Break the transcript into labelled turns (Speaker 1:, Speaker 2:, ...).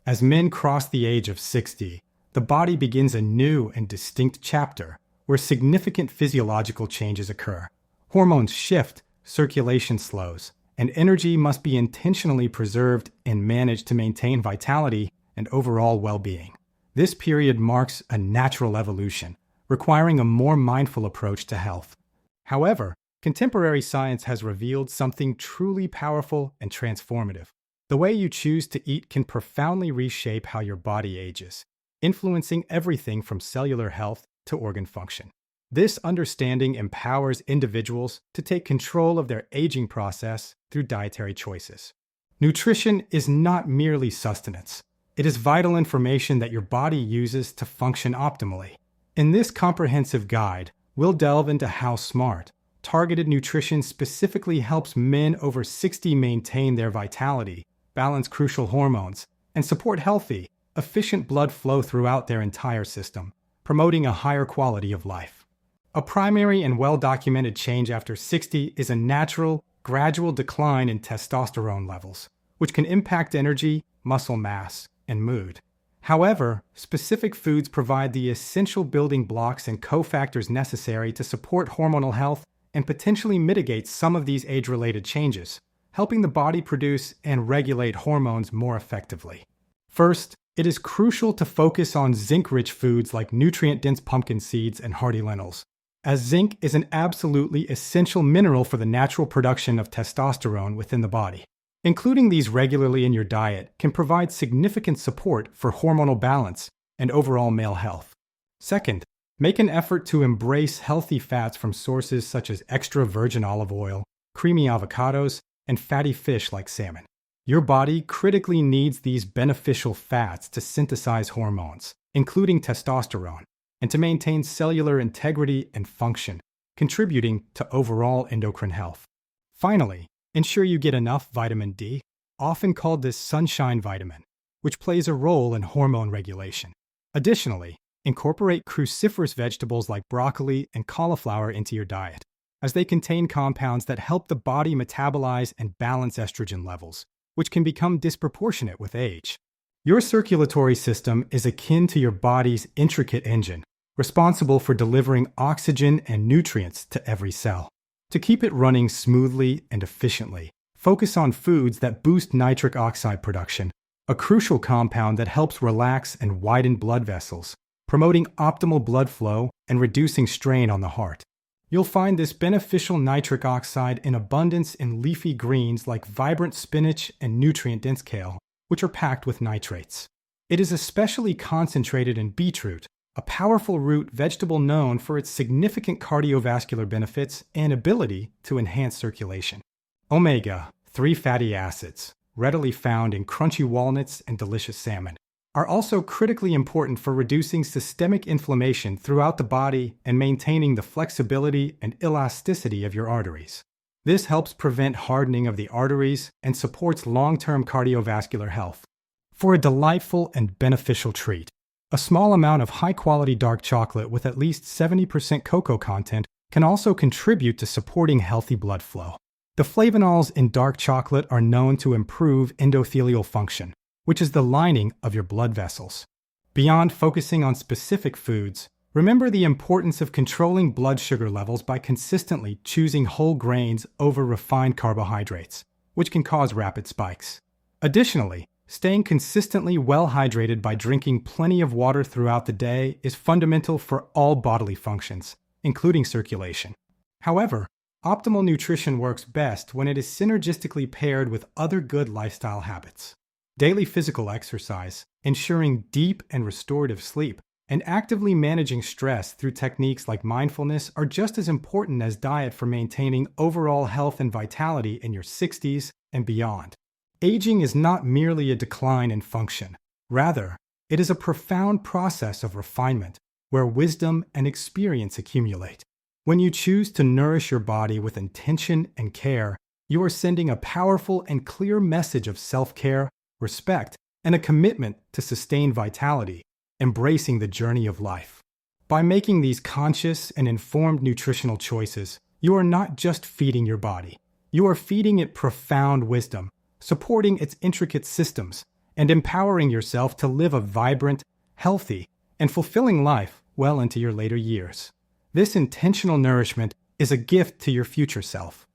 Speaker 1: As men cross the age of 60, the body begins a new and distinct chapter where significant physiological changes occur. Hormones shift, circulation slows, and energy must be intentionally preserved and managed to maintain vitality and overall well-being. This period marks a natural evolution, requiring a more mindful approach to health. However, contemporary science has revealed something truly powerful and transformative. The way you choose to eat can profoundly reshape how your body ages, influencing everything from cellular health to organ function. This understanding empowers individuals to take control of their aging process through dietary choices. Nutrition is not merely sustenance. It is vital information that your body uses to function optimally. In this comprehensive guide, we'll delve into how smart, targeted nutrition specifically helps men over 60 maintain their vitality, balance crucial hormones, and support healthy, efficient blood flow throughout their entire system, promoting a higher quality of life. A primary and well-documented change after 60 is a natural, gradual decline in testosterone levels, which can impact energy, muscle mass, and mood. However, specific foods provide the essential building blocks and cofactors necessary to support hormonal health and potentially mitigate some of these age-related changes, helping the body produce and regulate hormones more effectively. First, it is crucial to focus on zinc-rich foods like nutrient-dense pumpkin seeds and hearty lentils, as zinc is an absolutely essential mineral for the natural production of testosterone within the body. Including these regularly in your diet can provide significant support for hormonal balance and overall male health. Second, make an effort to embrace healthy fats from sources such as extra virgin olive oil, creamy avocados, and fatty fish like salmon. Your body critically needs these beneficial fats to synthesize hormones, including testosterone, and to maintain cellular integrity and function, contributing to overall endocrine health. Finally, ensure you get enough vitamin D, often called the sunshine vitamin, which plays a role in hormone regulation. Additionally, incorporate cruciferous vegetables like broccoli and cauliflower into your diet, as they contain compounds that help the body metabolize and balance estrogen levels, which can become disproportionate with age. Your circulatory system is akin to your body's intricate engine, responsible for delivering oxygen and nutrients to every cell. To keep it running smoothly and efficiently, focus on foods that boost nitric oxide production, a crucial compound that helps relax and widen blood vessels, promoting optimal blood flow and reducing strain on the heart. You'll find this beneficial nitric oxide in abundance in leafy greens like vibrant spinach and nutrient-dense kale, which are packed with nitrates. It is especially concentrated in beetroot, a powerful root vegetable known for its significant cardiovascular benefits and ability to enhance circulation. Omega-3 fatty acids, readily found in crunchy walnuts and delicious salmon, are also critically important for reducing systemic inflammation throughout the body and maintaining the flexibility and elasticity of your arteries. This helps prevent hardening of the arteries and supports long-term cardiovascular health. For a delightful and beneficial treat, a small amount of high-quality dark chocolate with at least 70% cocoa content can also contribute to supporting healthy blood flow. The flavonols in dark chocolate are known to improve endothelial function, which is the lining of your blood vessels. Beyond focusing on specific foods, remember the importance of controlling blood sugar levels by consistently choosing whole grains over refined carbohydrates, which can cause rapid spikes. Additionally, staying consistently well hydrated by drinking plenty of water throughout the day is fundamental for all bodily functions, including circulation. However, optimal nutrition works best when it is synergistically paired with other good lifestyle habits. Daily physical exercise, ensuring deep and restorative sleep, and actively managing stress through techniques like mindfulness are just as important as diet for maintaining overall health and vitality in your 60s and beyond. Aging is not merely a decline in function. Rather, it is a profound process of refinement where wisdom and experience accumulate. When you choose to nourish your body with intention and care, you are sending a powerful and clear message of self-care, respect, and a commitment to sustained vitality, embracing the journey of life. By making these conscious and informed nutritional choices, you are not just feeding your body. You are feeding it profound wisdom, supporting its intricate systems, and empowering yourself to live a vibrant, healthy, and fulfilling life well into your later years. This intentional nourishment is a gift to your future self.